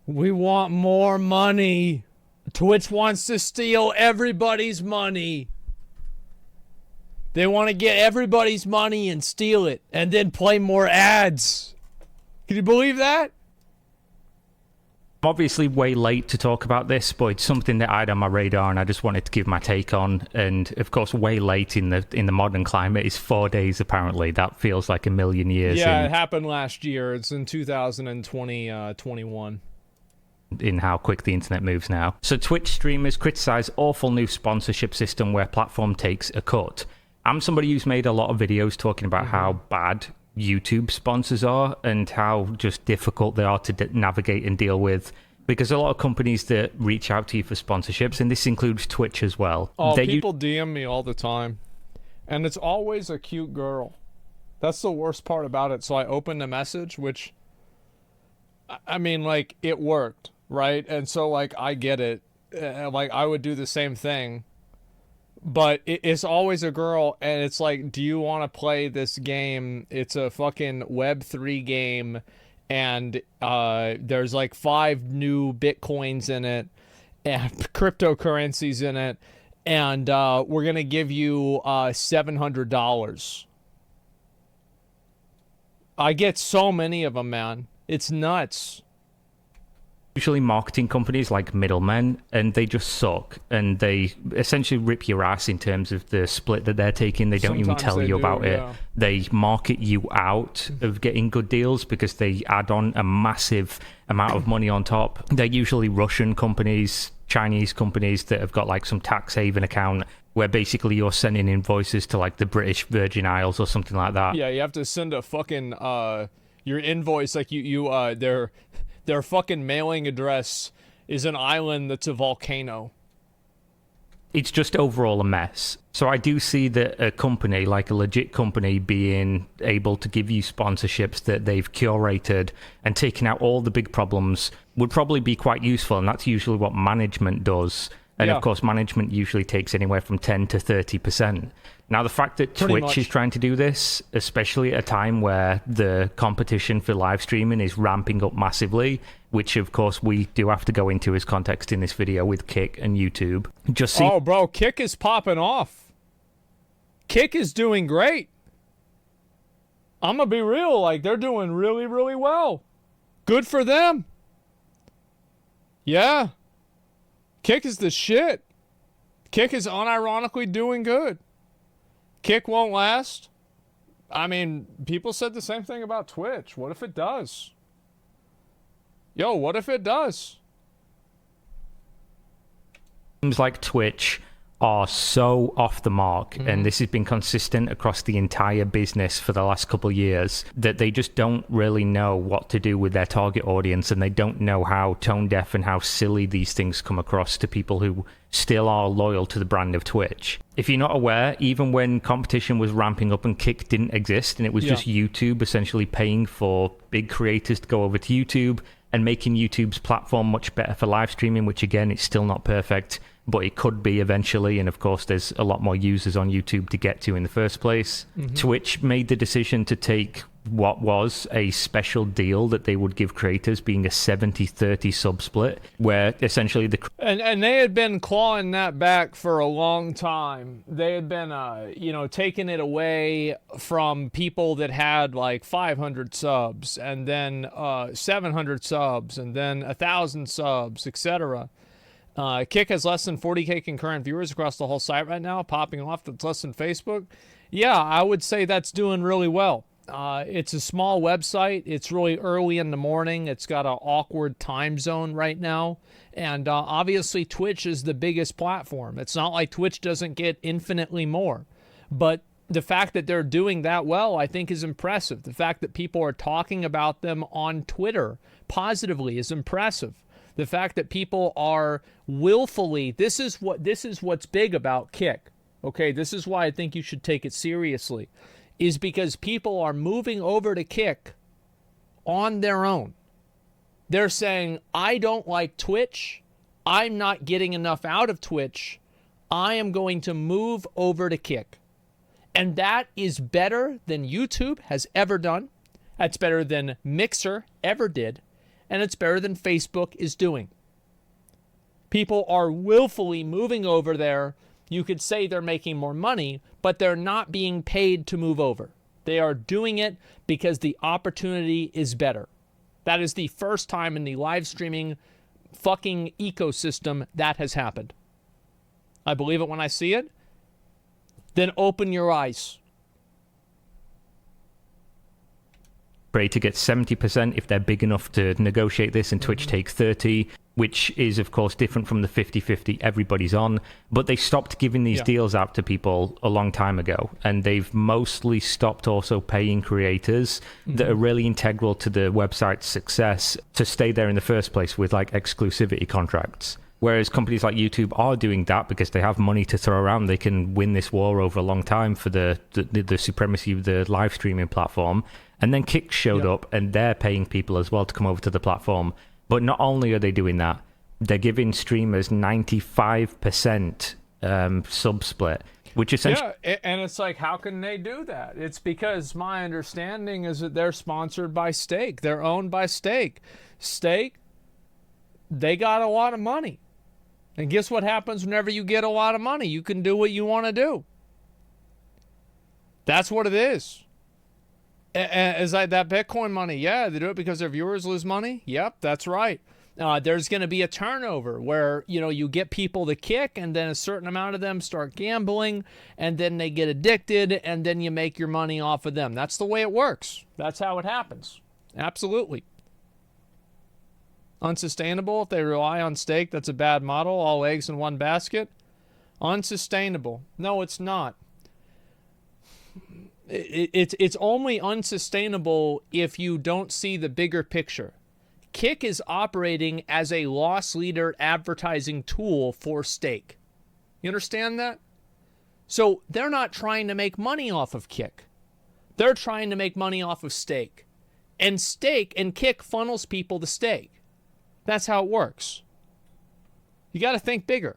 We want more money. Twitch wants to steal everybody's money. They want to get everybody's money and steal it and then play more ads. Can you believe that? I'm obviously way late to talk about this, but it's something that I had on my radar and I just wanted to give my take on. And of course, way late in the modern climate is 4 days apparently. That feels like a million years. Yeah, it happened last year. It's in 2021. In how quick the internet moves now. So Twitch streamers criticize awful new sponsorship system where platform takes a cut. I'm somebody who's made a lot of videos talking about how bad YouTube sponsors are and how just difficult they are to navigate and deal with, because a lot of companies that reach out to you for sponsorships, and this includes Twitch as well. Oh, people DM me all the time, and it's always a cute girl. That's the worst part about it. So I opened a message, which, I mean, like, it worked, right? And so, like, I get it. Like, I would do the same thing. But it's always a girl, and it's like, do you want to play this game? It's a fucking Web3 game, and there's like 5 new Bitcoins in it, and cryptocurrencies in it, and we're going to give you $700. I get so many of them, man. It's nuts. Usually marketing companies like middlemen, and they just suck, and they essentially rip your ass in terms of the split that they're taking. They don't even tell you about it. They market you out of getting good deals because they add on a massive amount of money on top. They're usually Russian companies, Chinese companies that have got like some tax haven account where basically you're sending invoices to like the British Virgin Isles or something like that. Yeah, you have to send a fucking your invoice, like their fucking mailing address is an island that's a volcano. It's just overall a mess. So I do see that a company, like a legit company, being able to give you sponsorships that they've curated and taken out all the big problems would probably be quite useful, and that's usually what management does. And of course, management usually takes anywhere from 10 to 30%. Now, the fact that Twitch is trying to do this, especially at a time where the competition for live streaming is ramping up massively, which of course we do have to go into as context in this video with Kick and YouTube. Oh, bro, Kick is popping off. Kick is doing great. I'm gonna be real, like, they're doing really, really well. Good for them. Yeah. Kick is the shit. Kick is unironically doing good. Kick won't last. I mean, people said the same thing about Twitch. What if it does? Yo, what if it does? Seems like Twitch are so off the mark, and this has been consistent across the entire business for the last couple of years, that they just don't really know what to do with their target audience, and they don't know how tone deaf and how silly these things come across to people who still are loyal to the brand of Twitch. If you're not aware, even when competition was ramping up and Kick didn't exist, and it was just YouTube essentially paying for big creators to go over to YouTube and making YouTube's platform much better for live streaming, which again, it's still not perfect, but it could be eventually, and of course there's a lot more users on YouTube to get to in the first place. Twitch made the decision to take what was a special deal that they would give creators, being a 70-30 sub split, where essentially the... And they had been clawing that back for a long time. They had been, taking it away from people that had like 500 subs, and then 700 subs, and then 1,000 subs, etc. Kick has less than 40K concurrent viewers across the whole site right now, popping off. That's less than Facebook. Yeah, I would say that's doing really well. It's a small website. It's really early in the morning. It's got an awkward time zone right now. And obviously Twitch is the biggest platform. It's not like Twitch doesn't get infinitely more. But the fact that they're doing that well, I think, is impressive. The fact that people are talking about them on Twitter positively is impressive. The fact that people are willfully, this is what's big about Kick. Okay, this is why I think you should take it seriously, is because people are moving over to Kick on their own. They're saying, I don't like Twitch. I'm not getting enough out of Twitch. I am going to move over to Kick. And that is better than YouTube has ever done. That's better than Mixer ever did. and it's better than Facebook is doing. People are willfully moving over there. You could say they're making more money, but they're not being paid to move over. They are doing it because the opportunity is better. That is the first time in the live streaming fucking ecosystem that has happened. I believe it when I see it. Then open your eyes. Creator gets 70% if they're big enough to negotiate this, and Twitch takes 30%, which is of course different from the 50-50 everybody's on. But they stopped giving these deals out to people a long time ago, and they've mostly stopped also paying creators that are really integral to the website's success to stay there in the first place with like exclusivity contracts. Whereas companies like YouTube are doing that because they have money to throw around. They can win this war over a long time for the supremacy of the live streaming platform. And then Kick showed up, and they're paying people as well to come over to the platform. But not only are they doing that, they're giving streamers 95% sub split, which essentially... Yeah, and it's like, how can they do that? It's because my understanding is that they're sponsored by Stake. They're owned by Stake. Stake, they got a lot of money. And guess what happens whenever you get a lot of money? You can do what you want to do. That's what it is. Is that Bitcoin money? Yeah, they do it because their viewers lose money. Yep, that's right. There's going to be a turnover where, you know, you get people to kick, and then a certain amount of them start gambling, and then they get addicted, and then you make your money off of them. That's the way it works. That's how it happens. Absolutely. Unsustainable if they rely on Stake. That's a bad model. All eggs in one basket. Unsustainable. No, it's not. It's only unsustainable if you don't see the bigger picture. Kick is operating as a loss leader advertising tool for Stake. You understand that? So they're not trying to make money off of Kick. They're trying to make money off of Stake. And Stake and Kick funnels people to Stake. That's how it works. You got to think bigger.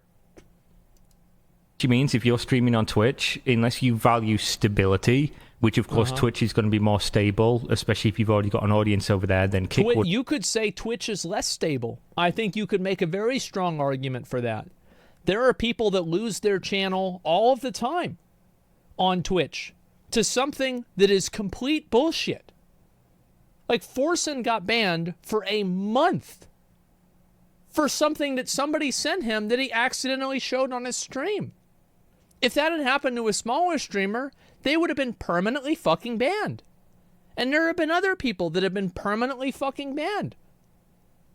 Which means if you're streaming on Twitch, unless you value stability, which of course Twitch is going to be more stable, especially if you've already got an audience over there, then Kick would... You could say Twitch is less stable. I think you could make a very strong argument for that. There are people that lose their channel all of the time on Twitch to something that is complete bullshit. Like Forsen got banned for a month for something that somebody sent him that he accidentally showed on his stream. If that had happened to a smaller streamer, they would have been permanently fucking banned. And there have been other people that have been permanently fucking banned.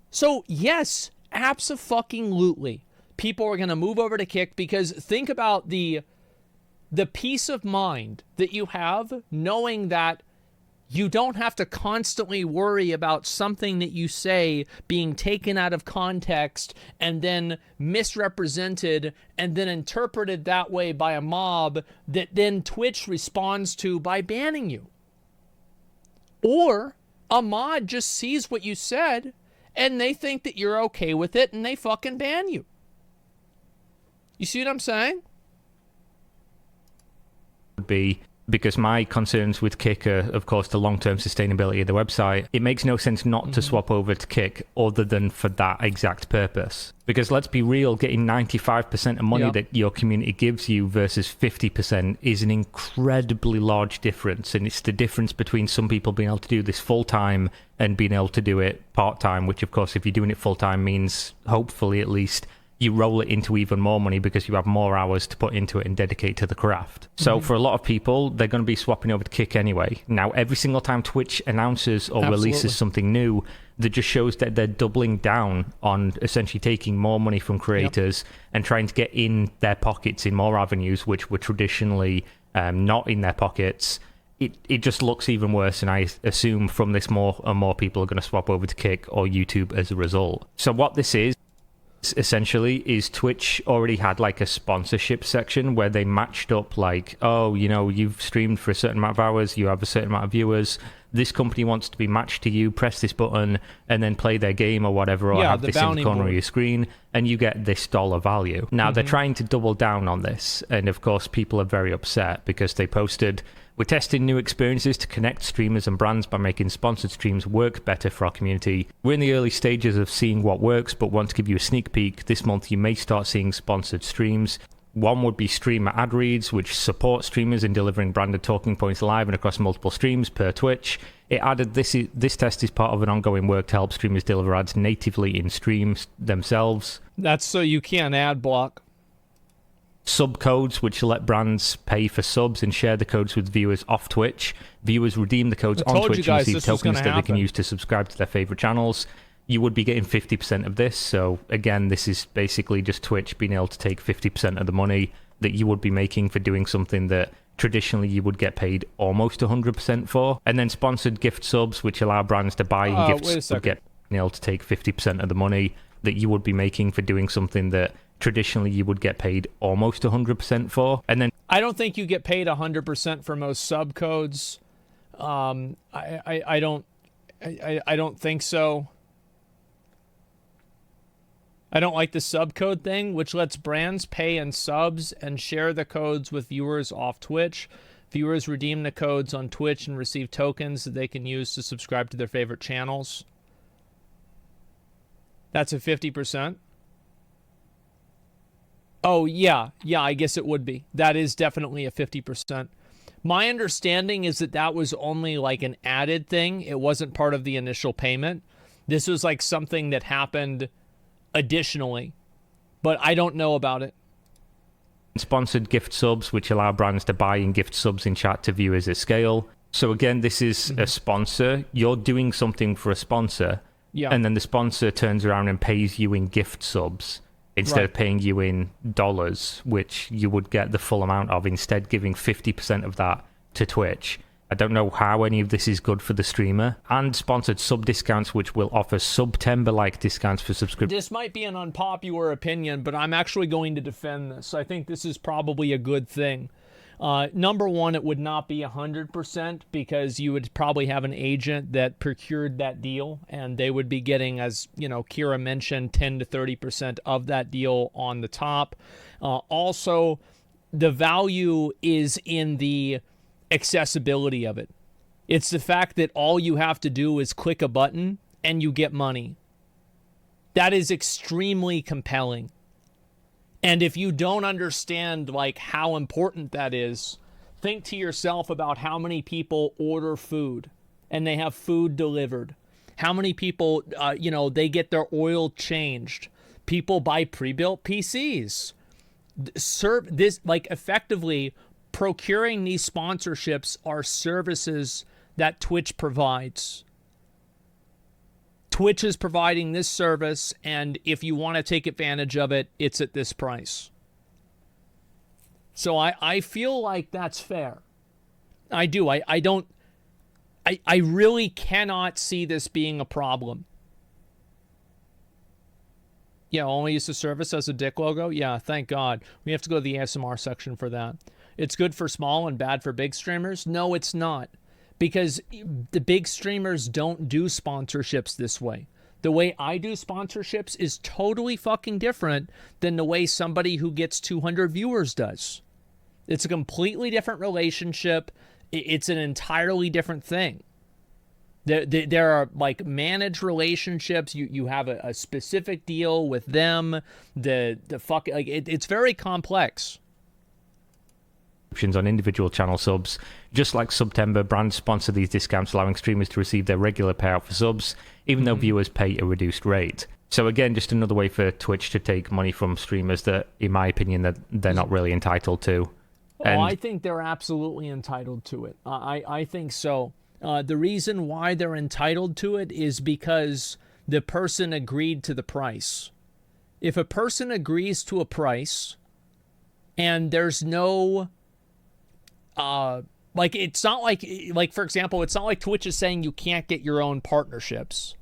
So yes, abso-fucking-lutely, people are going to move over to Kick, because think about the peace of mind that you have knowing that you don't have to constantly worry about something that you say being taken out of context and then misrepresented and then interpreted that way by a mob that then Twitch responds to by banning you. Or a mod just sees what you said and they think that you're okay with it and they fucking ban you. You see what I'm saying? Would be... Because my concerns with Kick are, of course, the long-term sustainability of the website. It makes no sense not to swap over to Kick other than for that exact purpose. Because let's be real, getting 95% of money that your community gives you versus 50% is an incredibly large difference. And it's the difference between some people being able to do this full-time and being able to do it part-time, which, of course, if you're doing it full-time means, hopefully at least, you roll it into even more money because you have more hours to put into it and dedicate to the craft. So for a lot of people, they're going to be swapping over to Kick anyway. Now, every single time Twitch announces or releases something new, that just shows that they're doubling down on essentially taking more money from creators and trying to get in their pockets in more avenues, which were traditionally not in their pockets. It just looks even worse, and I assume from this more and more people are going to swap over to Kick or YouTube as a result. So what this is, essentially, is Twitch already had like a sponsorship section where they matched up like, oh, you know, you've streamed for a certain amount of hours, you have a certain amount of viewers, this company wants to be matched to you, press this button and then play their game or whatever, or have this in the corner of your screen and you get this dollar value. Now they're trying to double down on this, and of course people are very upset because they posted We're testing new experiences to connect streamers and brands by making sponsored streams work better for our community. We're in the early stages of seeing what works, but want to give you a sneak peek. This month you may start seeing sponsored streams. One would be streamer ad reads, which support streamers in delivering branded talking points live and across multiple streams per Twitch. It added this test is part of an ongoing work to help streamers deliver ads natively in streams themselves. That's so you can't ad block. Sub codes, which let brands pay for subs and share the codes with viewers off Twitch. Viewers redeem the codes on Twitch and receive tokens that they can use to subscribe to their favorite channels. You would be getting 50% of this. So again, this is basically just Twitch being able to take 50% of the money that you would be making for doing something that traditionally you would get paid almost 100% for. And then sponsored gift subs, which allow brands to buy and gifts, would get able to take 50% of the money that you would be making for doing something that traditionally you would get paid almost 100% for. And then I don't think you get paid 100% for most sub codes. I don't think so. I don't like the subcode thing, which lets brands pay in subs and share the codes with viewers off Twitch. Viewers redeem the codes on Twitch and receive tokens that they can use to subscribe to their favorite channels. That's a 50%. Oh, yeah, I guess it would be. That is definitely a 50%. My understanding is that that was only like an added thing. It wasn't part of the initial payment. This was like something that happened additionally, but I don't know about it. Sponsored gift subs, which allow brands to buy and gift subs in chat to viewers at scale. So again, this is a sponsor. You're doing something for a sponsor, and then the sponsor turns around and pays you in gift subs instead of paying you in dollars, which you would get the full amount of, instead giving 50% of that to Twitch. I don't know how any of this is good for the streamer. And sponsored sub discounts, which will offer September-like discounts for subscriptions. This might be an unpopular opinion, but I'm actually going to defend this. I think this is probably a good thing. Number one, it would not be 100% because you would probably have an agent that procured that deal, and they would be getting, as you know, Kira mentioned, 10 to 30% of that deal on the top. Also, the value is in the accessibility of it. It's the fact that all you have to do is click a button and you get money. That is extremely compelling. And if you don't understand like how important that is, think to yourself about how many people order food and they have food delivered. How many people, they get their oil changed. People buy pre-built PCs. Effectively, procuring these sponsorships are services that Twitch provides. Twitch is providing this service, and if you want to take advantage of it, it's at this price. So I feel like that's fair. I do. I really cannot see this being a problem. Yeah, only use the service as a dick logo? Yeah, thank God. We have to go to the ASMR section for that. It's good for small and bad for big streamers? No, it's not. Because the big streamers don't do sponsorships this way. The way I do sponsorships is totally fucking different than the way somebody who gets 200 viewers does. It's a completely different relationship. It's an entirely different thing. There are like managed relationships. You have a specific deal with them. It's very complex. On individual channel subs. Just like September, brands sponsor these discounts, allowing streamers to receive their regular payout for subs, even though viewers pay a reduced rate. So again, just another way for Twitch to take money from streamers that, in my opinion, that they're not really entitled to. I think they're absolutely entitled to it. I think so. The reason why they're entitled to it is because the person agreed to the price. If a person agrees to a price and there's no... it's not like, for example, it's not like Twitch is saying you can't get your own partnerships.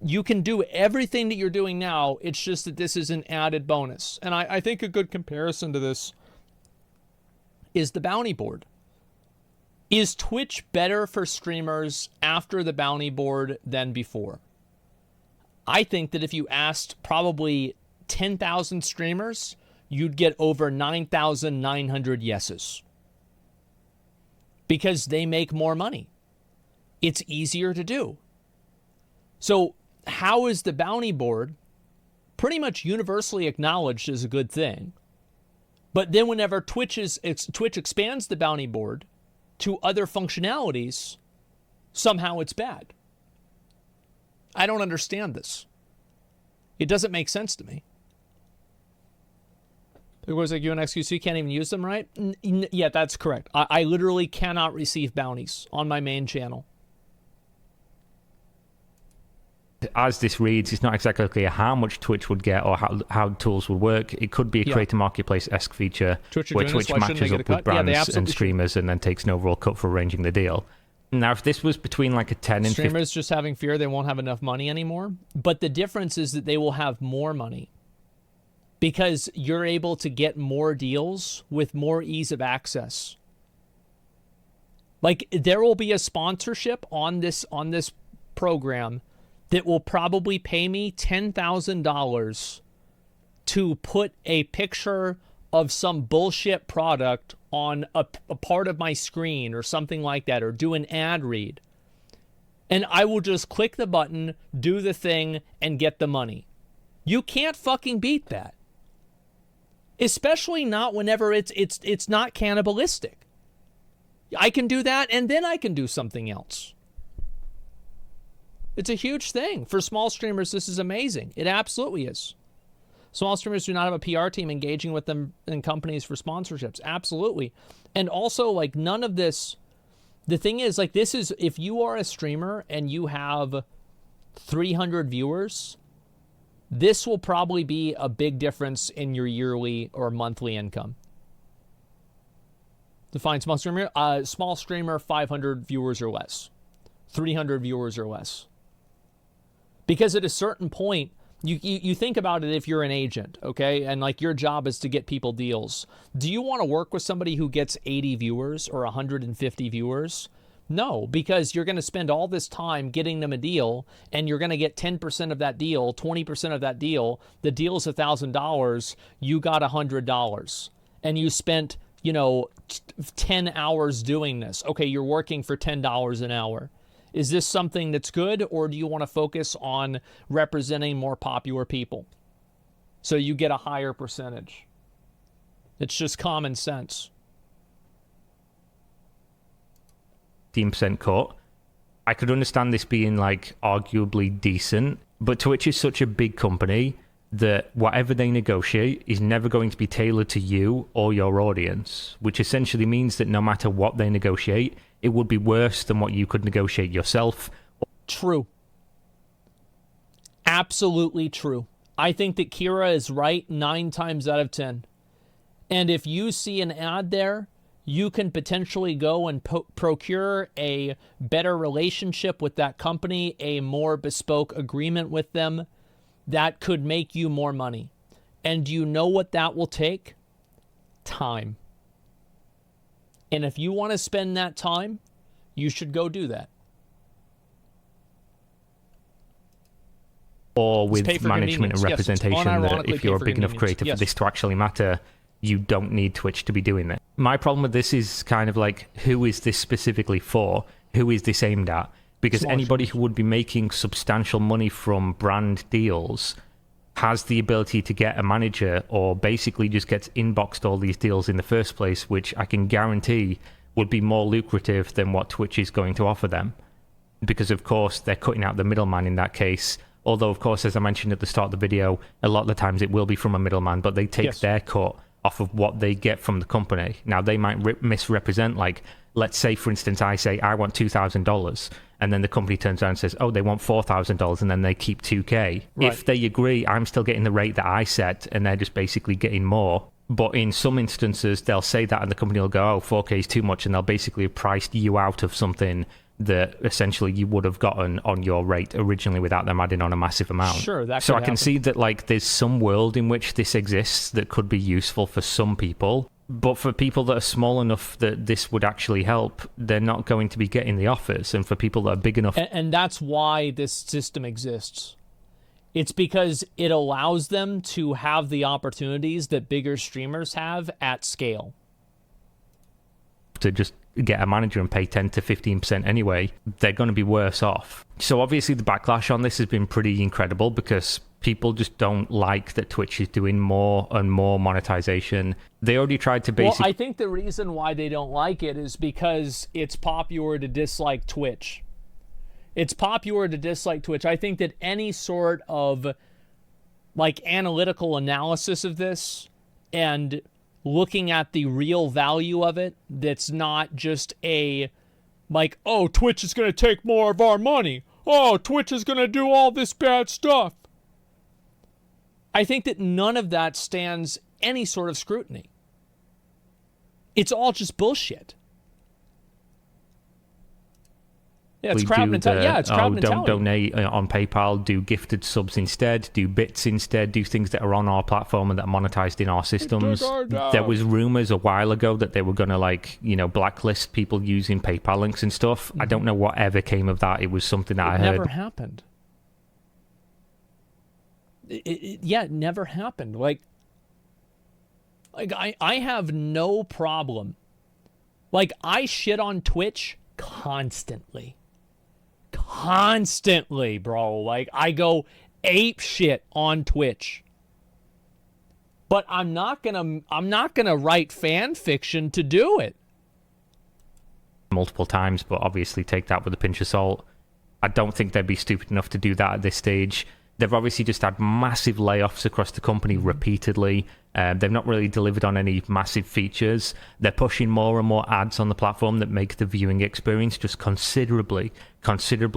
You can do everything that you're doing now. It's just that this is an added bonus. And I think a good comparison to this is the bounty board. Is Twitch better for streamers after the bounty board than before? I think that if you asked probably 10,000 streamers, you'd get over 9,900 yeses. because they make more money. It's easier to do. So how is the bounty board pretty much universally acknowledged as a good thing? But then whenever Twitch expands the bounty board to other functionalities, somehow it's bad. I don't understand this. It doesn't make sense to me. It was like, you and XQC can't even use them, right? Yeah, that's correct. I literally cannot receive bounties on my main channel. As this reads, it's not exactly clear how much Twitch would get or how tools would work. It could be a creator marketplace-esque feature where Twitch matches up with brands and streamers and then takes an overall cut for arranging the deal. Now, if this was between like a 10 and 50... Streamers just having fear they won't have enough money anymore. But the difference is that they will have more money because you're able to get more deals with more ease of access. Like, there will be a sponsorship on this program that will probably pay me $10,000 to put a picture of some bullshit product on a part of my screen or something like that, or do an ad read. And I will just click the button, do the thing, and get the money. You can't fucking beat that. Especially not whenever it's not cannibalistic. I can do that, and then I can do something else. It's a huge thing. For small streamers, this is amazing. It absolutely is. Small streamers do not have a PR team engaging with them and companies for sponsorships. Absolutely. And also, like, none of this... The thing is, like, this is... If you are a streamer and you have 300 viewers, this will probably be a big difference in your yearly or monthly income. Define small streamer. Small streamer, 500 viewers or less. 300 viewers or less. Because at a certain point, you think about it if you're an agent, okay? And like your job is to get people deals. Do you want to work with somebody who gets 80 viewers or 150 viewers? No, because you're going to spend all this time getting them a deal, and you're going to get 10% of that deal, 20% of that deal. The deal's $1,000. You got $100. And you spent, 10 hours doing this. Okay, you're working for $10 an hour. Is this something that's good, or do you want to focus on representing more popular people so you get a higher percentage? It's just common sense. 15% cut. I could understand this being like arguably decent, but Twitch is such a big company that whatever they negotiate is never going to be tailored to you or your audience, which essentially means that no matter what they negotiate, it would be worse than what you could negotiate yourself. True. Absolutely true. I think that Kira is right 9 times out of 10. And if you see an ad there, you can potentially go and procure a better relationship with that company, a more bespoke agreement with them that could make you more money. And do you know what that will take? Time. And if you want to spend that time, you should go do that. Or with management and representation, that if you're a big enough creator for this to actually matter, you don't need Twitch to be doing that. My problem with this is kind of like, who is this specifically for? Who is this aimed at? Because anybody who would be making substantial money from brand deals has the ability to get a manager, or basically just gets inboxed all these deals in the first place, which I can guarantee would be more lucrative than what Twitch is going to offer them. Because, of course, they're cutting out the middleman in that case. Although, of course, as I mentioned at the start of the video, a lot of the times it will be from a middleman, but they take their cut off of what they get from the company. Now, they might misrepresent, like, let's say, for instance, I say, I want $2,000, and then the company turns around and says, oh, they want $4,000, and then they keep $2,000. Right. If they agree, I'm still getting the rate that I set, and they're just basically getting more. But in some instances, they'll say that, and the company will go, oh, 4K is too much, and they'll basically have priced you out of something that essentially you would have gotten on your rate originally without them adding on a massive amount. Sure, that so I happen. can see that, like, there's some world in which this exists that could be useful for some people, but for people that are small enough that this would actually help, they're not going to be getting the offers. And for people that are big enough... And that's why this system exists. It's because it allows them to have the opportunities that bigger streamers have at scale. To just get a manager and pay 10 to 15% anyway, they're going to be worse off. So obviously the backlash on this has been pretty incredible because people just don't like that Twitch is doing more and more monetization. They already tried to basically... Well, I think the reason why they don't like it is because it's popular to dislike Twitch. It's popular to dislike Twitch. I think that any sort of like analytical analysis of this and looking at the real value of it, that's not just a like, oh, Twitch is going to take more of our money. Oh, Twitch is going to do all this bad stuff. I think that none of that stands any sort of scrutiny. It's all just bullshit. Yeah, it's crowd mentality. Yeah, it's crowd mentality. Don't donate on PayPal. Do gifted subs instead. Do bits instead. Do things that are on our platform and that are monetized in our systems. There was rumors a while ago that they were going to, like, you know, blacklist people using PayPal links and stuff. I don't know what ever came of that. It was something that I heard. It never happened. It never happened. Like I have no problem. Like, I shit on Twitch constantly. Constantly, bro. Like, I go ape shit on Twitch. But I'm not gonna write fan fiction to do it. Multiple times, but obviously take that with a pinch of salt. I don't think they'd be stupid enough to do that at this stage. They've obviously just had massive layoffs across the company repeatedly. They've not really delivered on any massive features. They're pushing more and more ads on the platform that make the viewing experience just considerably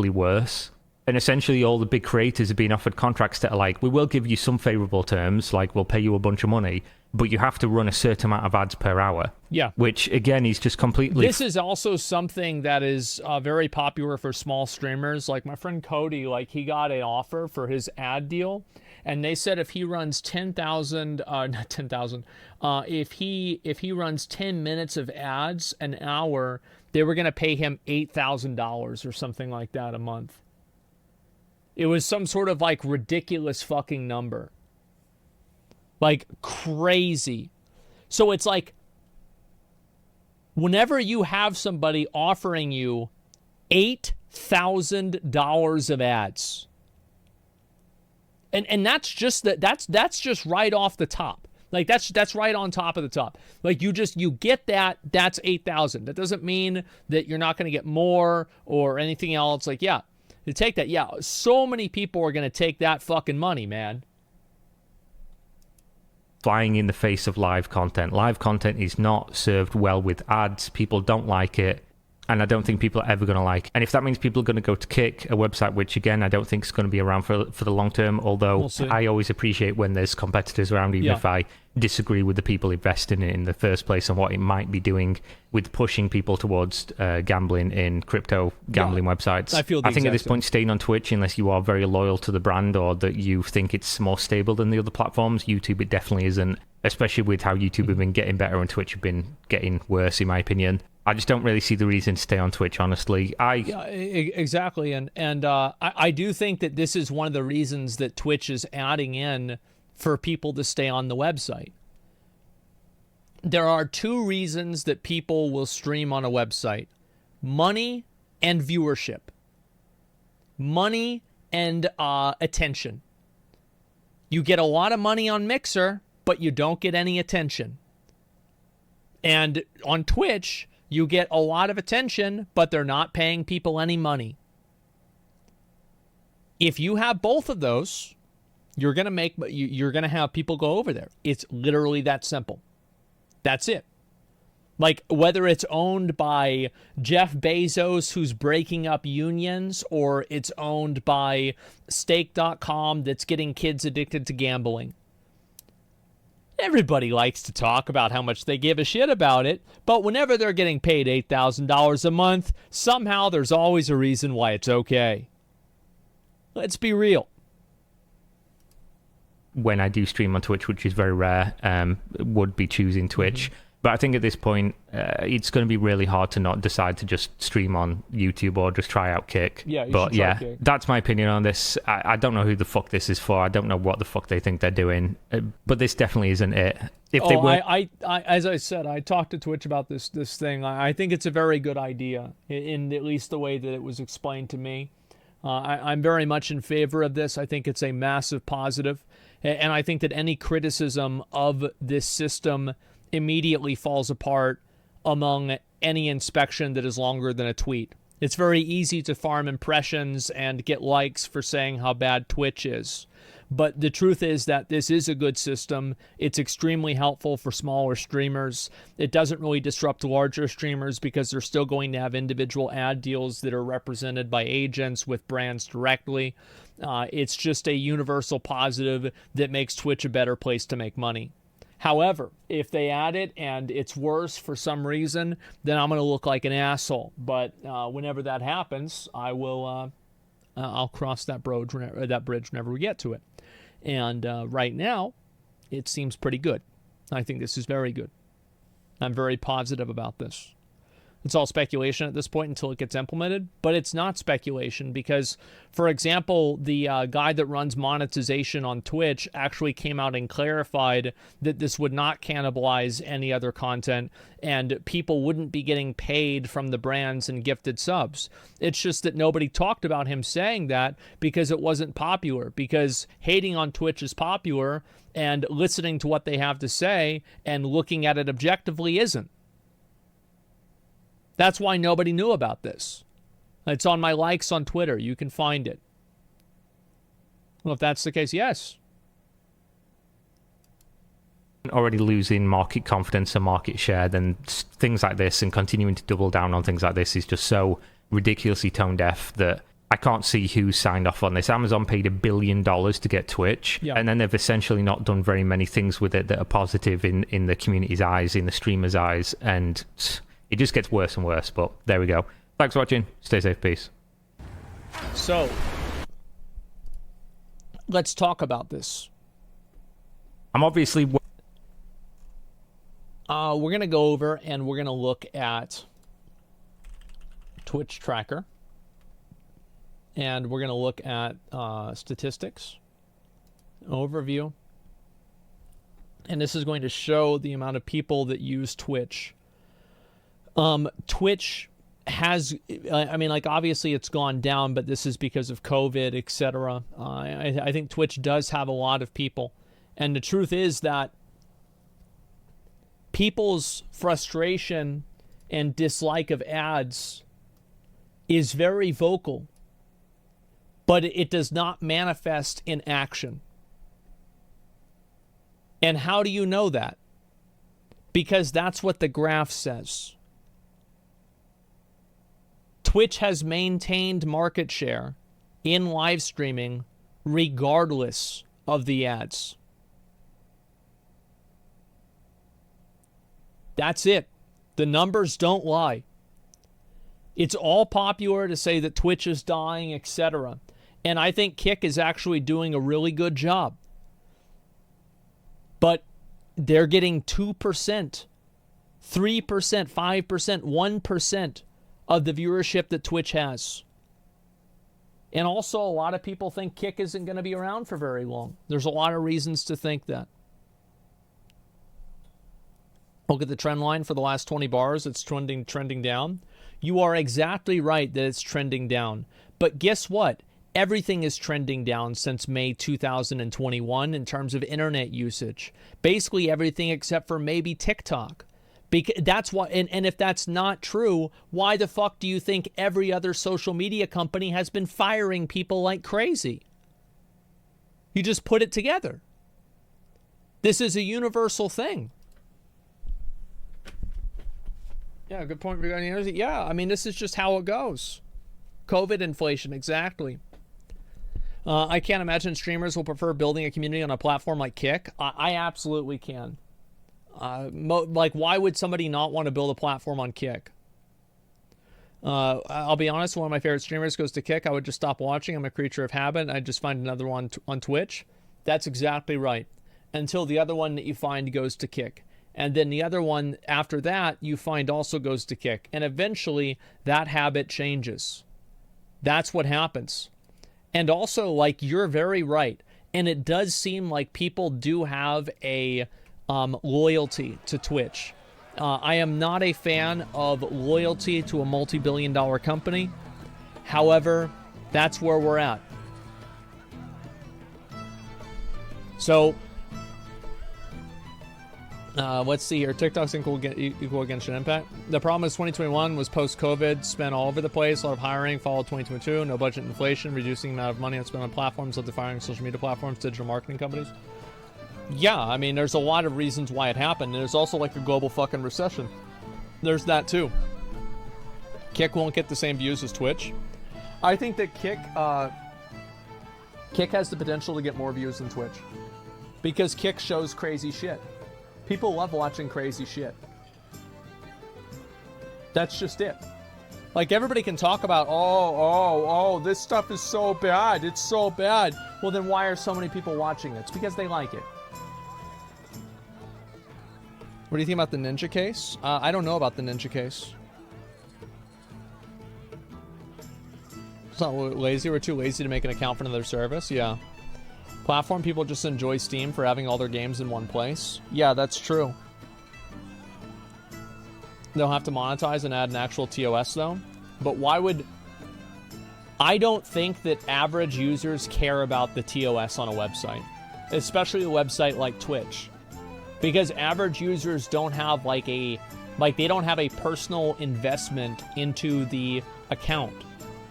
worse. And essentially all the big creators are being offered contracts that are like, we will give you some favorable terms, like we'll pay you a bunch of money, but you have to run a certain amount of ads per hour. Yeah. Which, again, is just completely... This is also something that is very popular for small streamers. Like my friend Cody, like, he got an offer for his ad deal, and they said if he runs 10,000, not 10,000, if he runs 10 minutes of ads an hour, they were going to pay him $8,000 or something like that a month. It was some sort of, like, ridiculous fucking number. Like, crazy. So it's like, whenever you have somebody offering you $8,000 of ads, and that's just that's just right off the top. Like, that's right on top of the top. Like, you get that, that's 8,000. That doesn't mean that you're not going to get more or anything else. Like, yeah, to take that, yeah, so many people are going to take that fucking money, man. Flying in the face of live content. Live content is not served well with ads. People don't like it, and I don't think people are ever going to like it. And if that means people are going to go to Kick, a website which, again, I don't think is going to be around for the long term, although I always appreciate when there's competitors around, even if I disagree with the people investing in it in the first place and what it might be doing with pushing people towards gambling in crypto gambling websites. I think at this point, staying on Twitch, unless you are very loyal to the brand or that you think it's more stable than the other platforms, YouTube, it definitely isn't, especially with how YouTube have been getting better and Twitch have been getting worse, in my opinion. I just don't really see the reason to stay on Twitch, honestly. Yeah, exactly. And I do think that this is one of the reasons that Twitch is adding in for people to stay on the website. There are two reasons that people will stream on a website: money and viewership. Money and attention. You get a lot of money on Mixer, but you don't get any attention. And on Twitch, you get a lot of attention, but they're not paying people any money. If you have both of those, you're going to have people go over there. It's literally that simple. That's it. Like, whether it's owned by Jeff Bezos, who's breaking up unions, or it's owned by Stake.com that's getting kids addicted to gambling. Everybody likes to talk about how much they give a shit about it, but whenever they're getting paid $8,000 a month, somehow there's always a reason why it's okay. Let's be real. When I do stream on Twitch, which is very rare, would be choosing Twitch. But I think at this point, it's going to be really hard to not decide to just stream on YouTube or just try out Kick. Yeah, you but should try yeah, Kick. that's my opinion on this. I don't know who the fuck this is for. I don't know what the fuck they think they're doing. But this definitely isn't it. If they were... I as I said, I talked to Twitch about this thing. I think it's a very good idea, in at least the way that it was explained to me. I'm very much in favor of this. I think it's a massive positive. And I think that any criticism of this system immediately falls apart among any inspection that is longer than a tweet. It's very easy to farm impressions and get likes for saying how bad Twitch is. But the truth is that this is a good system. It's extremely helpful for smaller streamers. It doesn't really disrupt larger streamers because they're still going to have individual ad deals that are represented by agents with brands directly. It's just a universal positive that makes Twitch a better place to make money. However, if they add it and it's worse for some reason, then I'm going to look like an asshole. But whenever that happens, I'll cross that bridge whenever we get to it. And right now, it seems pretty good. I think this is very good. I'm very positive about this. It's all speculation at this point until it gets implemented, but it's not speculation because, for example, the guy that runs monetization on Twitch actually came out and clarified that this would not cannibalize any other content and people wouldn't be getting paid from the brands and gifted subs. It's just that nobody talked about him saying that because it wasn't popular, because hating on Twitch is popular and listening to what they have to say and looking at it objectively isn't. That's why nobody knew about this. It's on my likes on Twitter. You can find it. Well, if that's the case, yes. Already losing market confidence and market share, then things like this and continuing to double down on things like this is just so ridiculously tone deaf that I can't see who signed off on this. Amazon paid $1 billion to get Twitch, and then they've essentially not done very many things with it that are positive in the community's eyes, in the streamers' eyes, and it just gets worse and worse, but there we go. Thanks for watching. Stay safe. Peace. So, let's talk about this. I'm obviously... we're going to go over and we're going to look at Twitch Tracker. And we're going to look at statistics, overview. And this is going to show the amount of people that use Twitch. Twitch has, I mean, like, obviously it's gone down, but this is because of COVID, etc. I think Twitch does have a lot of people. And the truth is that people's frustration and dislike of ads is very vocal, but it does not manifest in action. And how do you know that? Because that's what the graph says. Twitch has maintained market share in live streaming regardless of the ads. That's it. The numbers don't lie. It's all popular to say that Twitch is dying, etc. And I think Kick is actually doing a really good job. But they're getting 2%, 3%, 5%, 1% of the viewership that Twitch has. And also, a lot of people think Kick isn't going to be around for very long. There's a lot of reasons to think that. Look at the trend line for the last 20 bars. It's trending down. You are exactly right that it's trending down. But guess what? Everything is trending down since May 2021 in terms of internet usage. Basically everything except for maybe TikTok. Because that's why, and if that's not true, why the fuck do you think every other social media company has been firing people like crazy? You just put it together. This is a universal thing. Yeah, good point regarding energy. Yeah, I mean, this is just how it goes. COVID inflation, exactly. I can't imagine streamers will prefer building a community on a platform like Kick. I absolutely can. Like, why would somebody not want to build a platform on Kick? I'll be honest, one of my favorite streamers goes to Kick. I would just stop watching. I'm a creature of habit. I'd just find another one on Twitch. That's exactly right. Until the other one that you find goes to Kick. And then the other one after that, you find also goes to Kick. And eventually that habit changes. That's what happens. And also, like, you're very right. And it does seem like people do have a loyalty to Twitch. I am not a fan of loyalty to a multi-billion-dollar company. However, that's where we're at. So, let's see here. TikTok's equal Genshin Impact. The problem is 2021 was post-COVID, spent all over the place, a lot of hiring, followed 2022, no budget inflation, reducing the amount of money that's spent on platforms, led to firing social media platforms, digital marketing companies. Yeah, I mean, there's a lot of reasons why it happened. And there's also like a global fucking recession. There's that too. Kick won't get the same views as Twitch. I think that Kick has the potential to get more views than Twitch. Because Kick shows crazy shit. People love watching crazy shit. That's just it. Like, everybody can talk about, oh, this stuff is so bad. It's so bad. Well, then why are so many people watching it? It's because they like it. What do you think about the Ninja case? I don't know about the Ninja case. It's not lazy. We're too lazy to make an account for another service. Yeah. Platform people just enjoy Steam for having all their games in one place. Yeah, that's true. They'll have to monetize and add an actual TOS though. But why would... I don't think that average users care about the TOS on a website. Especially a website like Twitch. Because average users don't have they don't have a personal investment into the account.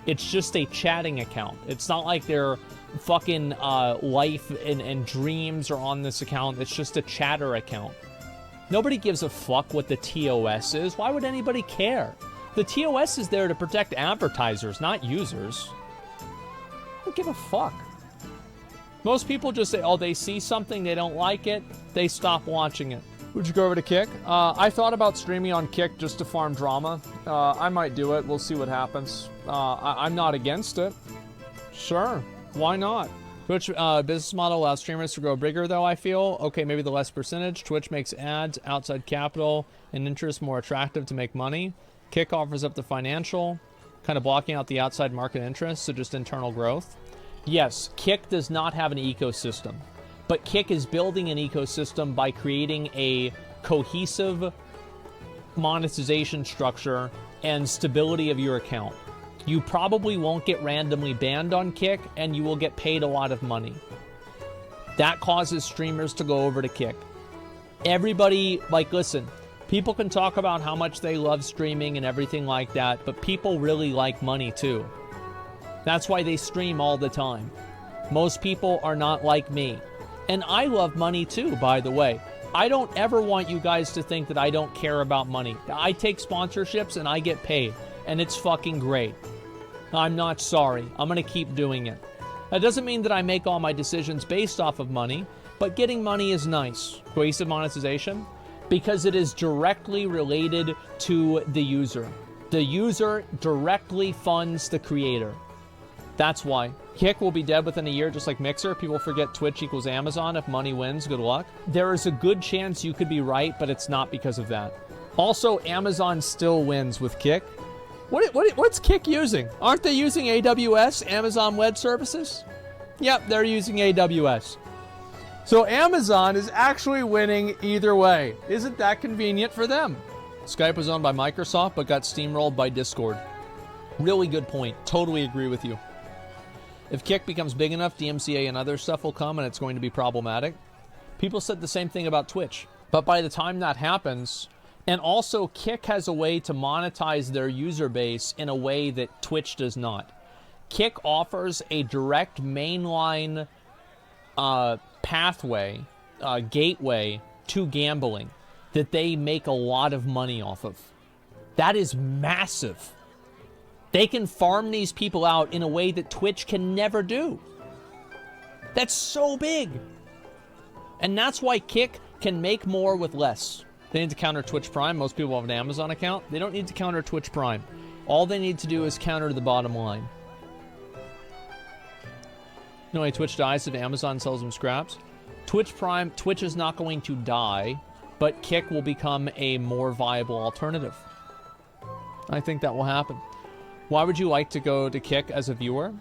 It's just a chatting account. It's not like their fucking life and dreams are on this account. It's just a chatter account. Nobody gives a fuck what the TOS is. Why would anybody care? The TOS is there to protect advertisers, not users. I don't give a fuck. Most people just say, oh, they see something, they don't like it, they stop watching it. Would you go over to Kick? I thought about streaming on Kick just to farm drama. I might do it. We'll see what happens. I'm not against it. Sure. Why not? Twitch business model allows streamers to grow bigger, though, I feel. Okay, maybe the less percentage. Twitch makes ads, outside capital, and interest more attractive to make money. Kick offers up the financial, kind of blocking out the outside market interest, so just internal growth. Yes, Kick does not have an ecosystem, but Kick is building an ecosystem by creating a cohesive monetization structure and stability of your account. You probably won't get randomly banned on Kick, and you will get paid a lot of money. That causes streamers to go over to Kick. Everybody, listen, people can talk about how much they love streaming and everything like that, but people really like money too. That's why they stream all the time. Most people are not like me. And I love money too, by the way. I don't ever want you guys to think that I don't care about money. I take sponsorships and I get paid. And it's fucking great. I'm not sorry. I'm going to keep doing it. That doesn't mean that I make all my decisions based off of money, but getting money is nice. Cohesive monetization? Because it is directly related to the user. The user directly funds the creator. That's why. Kick will be dead within a year, just like Mixer. People forget Twitch equals Amazon. If money wins, good luck. There is a good chance you could be right, but it's not because of that. Also, Amazon still wins with Kick. What's Kick using? Aren't they using AWS, Amazon Web Services? Yep, they're using AWS. So Amazon is actually winning either way. Isn't that convenient for them? Skype was owned by Microsoft, but got steamrolled by Discord. Really good point. Totally agree with you. If Kick becomes big enough, DMCA and other stuff will come, and it's going to be problematic. People said the same thing about Twitch. But by the time that happens... And also, Kick has a way to monetize their user base in a way that Twitch does not. Kick offers a direct mainline pathway, gateway to gambling that they make a lot of money off of. That is massive. They can farm these people out in a way that Twitch can never do. That's so big. And that's why Kick can make more with less. They need to counter Twitch Prime. Most people have an Amazon account. They don't need to counter Twitch Prime. All they need to do is counter the bottom line. You know why Twitch dies if Amazon sells them scraps? Twitch Prime, Twitch is not going to die but Kick will become a more viable alternative. I think that will happen. Why would you like to go to Kick as a viewer?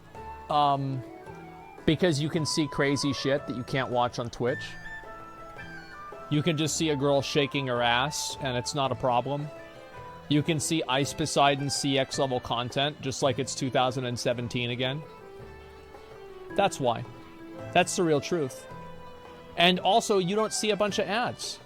Because you can see crazy shit that you can't watch on Twitch. You can just see a girl shaking her ass, and it's not a problem. You can see Ice Poseidon CX level content, just like it's 2017 again. That's why. That's the real truth. And also, you don't see a bunch of ads.